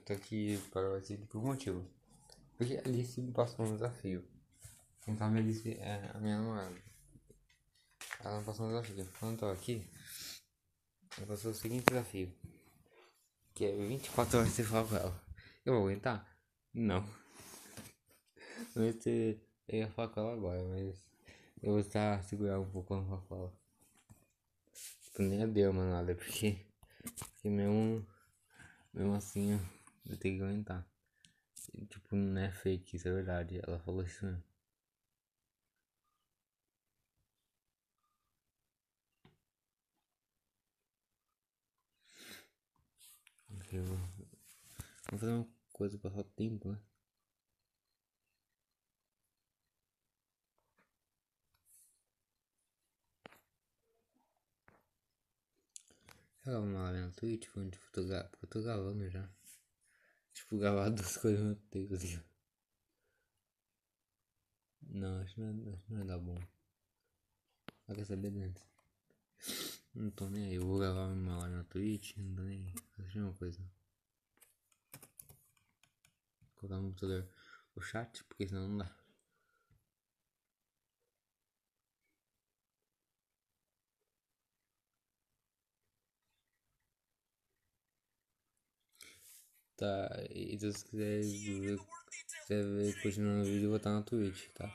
tô aqui para você por motivo. Porque a Alice me passou um desafio. Então a Alice é a minha namorada. Ela me passou um desafio. Quando eu tô aqui, ela passou o seguinte desafio. Que é 24 horas sem falar com ela. Eu vou aguentar? Não. Eu ia falar com ela agora, mas eu vou estar segurar um pouco quando eu falar com ela. Tipo, nem adeus, mano, nada, porque mesmo assim eu tenho que aguentar. Tipo, não é fake, isso é verdade. Ela falou isso mesmo. Eu vou fazer uma coisa pra passar o tempo, né? Ela uma live na Twitch, foi onde porque eu tô gravando já. Tipo, gravar duas coisas no tempo, assim. Não, acho que não vai dar bom. Ela quer saber antes. Não tô nem aí, eu vou gravar uma live na Twitch, não tô nem aí. Fazer uma coisa. Colocar no computador o chat, porque senão não dá. Tá, e se você quiser ver continuando o vídeo, eu vou estar na Twitch, tá?